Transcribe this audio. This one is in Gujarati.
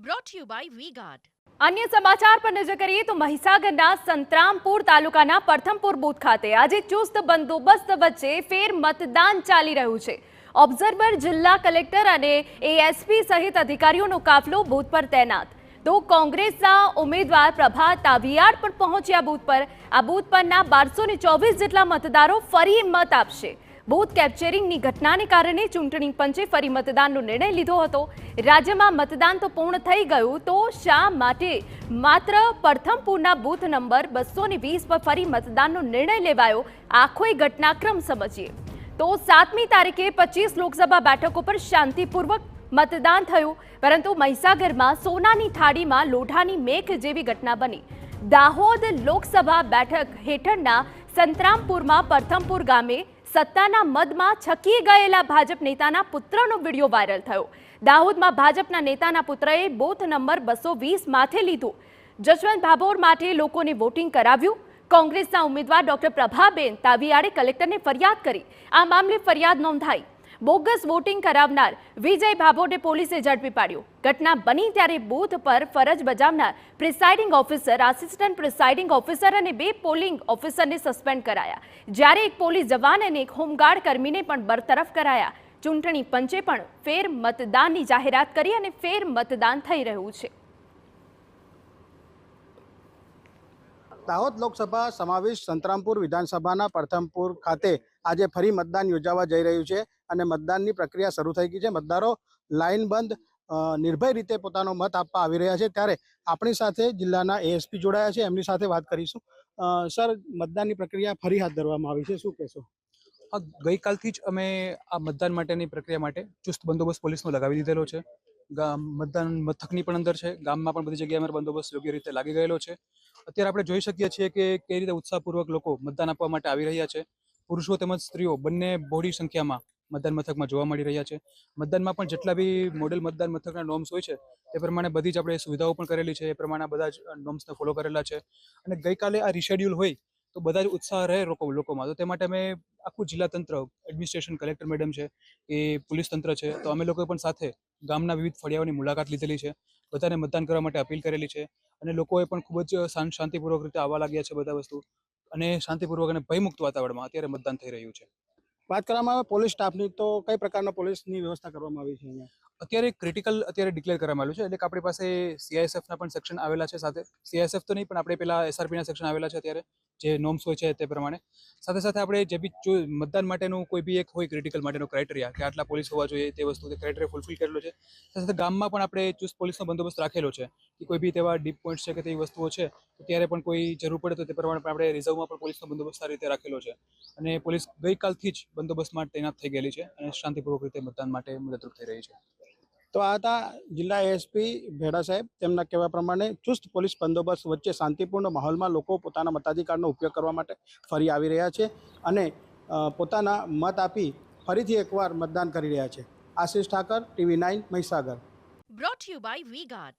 brought to you by V-Guard. अन्य समाचार पर नजर કરીએ તો મહીસાગરના સંતરામપુર તાલુકાના પ્રથમપુર બૂથ ખાતે આજે ચુસ્ત બંદોબસ્ત વચ્ચે ફેર મતદાન ચાલી રહ્યું છે। ઓબ્ઝર્વર જિલ્લા કલેક્ટર અને એએસપી સહિત અધિકારીઓનો કાફલો બૂથ પર તૈનાત। તો કોંગ્રેસના ઉમેદવાર પ્રભા તાવિયાડ પણ પહોંચ્યા બૂથ પર। આ બૂથ પરના 1224 જેટલા મતદારો ફરી મત આપશે। બૂથ કેપ્ચરિંગની ઘટનાને કારણે ચૂંટણી પંચે ફરી મતદાનનો નિર્ણય લીધો હતો। રાજ્યમાં મતદાન તો પૂર્ણ થઈ ગયું, તો શા માટે માત્ર પ્રથમપુરના બૂથ નંબર 220 પર ફરી મતદાનનો નિર્ણય લેવાયો? આખો એ ઘટનાક્રમ સમજીએ તો 7મી તારીખે 25 લોકસભા બેઠકો પર શાંતિપૂર્વક મતદાન થયું, પરંતુ મહીસાગરમાં સોનાની થાળીમાં લોઢાની મેઘ જેવી ઘટના બની। દાહોદ લોકસભા બેઠક હેઠળના સંતરામપુરમાં પ્રથમપુર ગામે સત્તાના મદમાં છકી ગયેલા ભાજપ નેતાના પુત્રનો વિડીયો વાયરલ થયો। દાહોદમાં ભાજપના નેતાના પુત્રએ બૂથ નંબર 220 માથે લીધું। જશવંત ભાભોર માટે લોકોને વોટિંગ કરાવ્યું। કોંગ્રેસના ઉમેદવાર ડોક્ટર પ્રભાબેન તાવિયાડે કલેક્ટરને ફરિયાદ કરી। આ મામલે ફરિયાદ નોંધાઈ। બોગસ વોટિંગ કરાવનાર વિજય ભાભોરને પોલીસે ઝડપી પાડ્યો। ઘટના બની ત્યારે બૂથ પર ફરજ બજાવનાર presiding officer, assistant presiding officer અને 2 પોલિંગ ઓફિસરને સસ્પેન્ડ કરાયા, જ્યારે એક પોલીસ જવાન અને એક હોમગાર્ડ કર્મીને પણ બરતરફ કરાયા। ચૂંટણી પંચે પણ ફેર મતદાનની જાહેરાત કરી અને ફેર મતદાન થઈ રહ્યું છે। દાહોદ લોકસભા સમાવિષ્ટ સંતરામપુર વિધાનસભાના પ્રથમપુર ખાતે આજે ફરી મતદાન યોજાવા જઈ રહ્યું છે અને મતદાનની પ્રક્રિયા શરૂ થઈ ગઈ છે। મતદારો લાઇનબંધ નિર્ભય રીતે પોતાનો મત આપવા આવી રહ્યા છે। ત્યારે આપણી સાથે જિલ્લાના એએસપી જોડાયા છે, એમની સાથે વાત કરીશું। સર, મતદાનની પ્રક્રિયા ફરી હાથ ધરવામાં આવી છે, શું કહેશો? ગઈકાલથી જ અમે આ મતદાન માટેની પ્રક્રિયા માટે ચુસ્ત બંદોબસ્ત પોલીસનો લગાવી દીધેલો છે। મતદાન મથકની પણ અંદર છે, ગામમાં પણ બધી જગ્યાએ અમારો બંદોબસ્ત યોગ્ય રીતે લાગી ગયેલો છે। અત્યારે આપણે જોઈ શકીએ છીએ કે કઈ રીતે ઉત્સાહપૂર્વક લોકો મતદાન આપવા માટે આવી રહ્યા છે। પુરુષો તેમજ સ્ત્રીઓ બંને બહોળી સંખ્યામાં મતદાન મથકમાં જોવા મળી રહ્યા છે। મતદાનમાં પણ જેટલા બી મોડેલ મતદાન મથકના નોર્મ્સ હોય છે તે પ્રમાણે બધી જ આપણે સુવિધાઓ પણ કરેલી છે, એ પ્રમાણે બધા જ નોર્મ્સને ફોલો કરેલા છે। અને ગઈકાલે આ રિશેડ્યુલ હોય તો બધા જ ઉત્સાહ રહે લોકોમાં, તો તે માટે અમે આખું જિલ્લા તંત્ર, એડમિનિસ્ટ્રેશન, કલેક્ટર મેડમ છે, એ પોલીસ તંત્ર છે, તો અમે લોકોએ પણ સાથે ગામના વિવિધ ફળિયાઓની મુલાકાત લીધેલી છે, બધાને મતદાન કરવા માટે અપીલ કરેલી છે અને લોકોએ પણ ખૂબ જ શાંતિપૂર્વક રીતે આવવા લાગ્યા છે બધા વસ્તુ, અને શાંતિપૂર્વક અને ભયમુક્ત વાતાવરણમાં અત્યારે મતદાન થઈ રહ્યું છે। વાત કરવામાં આવે પોલીસ સ્ટાફની, તો કઈ પ્રકારના પોલીસની વ્યવસ્થા કરવામાં આવી છે અહીંયા? અત્યારે ક્રિટિકલ ડિક્લેર કરવામાં આવ્યું છે, એટલે કે આપણી પાસે સીઆઈએસએફના પણ સેક્શન આવેલા છે સાથે। સીઆઈએસએફ તો નહીં, પણ આપણે પેલા એસઆરપીના સેક્શન આવેલા છે અત્યારે, જે નોર્મ્સ હોય છે તે પ્રમાણે। સાથે સાથે આપણે જે બી મતદાન માટેનું કોઈ બી એક હોય ક્રિટિકલ માટેનો ક્રાઇટેરિયા કે આટલા પોલીસ હોવા જોઈએ, તે વસ્તુ ક્રાઇટેરિયા ફૂલફિલ કરેલો છે। સાથે સાથે ગામમાં પણ આપણે ચુસ્ત પોલીસનો બંદોબસ્ત રાખેલો છે કે કોઈ બી તેવા ડીપ પોઈન્ટ્સ છે કે તેવી વસ્તુઓ છે તો ત્યારે પણ કોઈ જરૂર પડે તો તે પ્રમાણે પણ આપણે રિઝર્વમાં પણ પોલીસનો બંદોબસ્ત સારી રીતે રાખેલો છે। અને પોલીસ ગઈકાલથી જ બંદોબસ્તમાં તૈનાત થઈ ગયેલી છે અને શાંતિપૂર્વક રીતે મતદાન માટે મદદરૂપ થઈ રહી છે। તો આ હતા જિલ્લા એએસપી ભેડા સાહેબ। તેમના કહેવા પ્રમાણે ચુસ્ત પોલીસ બંદોબસ્ત વચ્ચે શાંતિપૂર્ણ માહોલમાં લોકો પોતાના મતાધિકારનો ઉપયોગ કરવા માટે ફરી આવી રહ્યા છે અને પોતાના મત આપી ફરીથી એકવાર મતદાન કરી રહ્યા છે। Ashish Thakar, TV9 Mahisagar. Brought to you by V-Guard.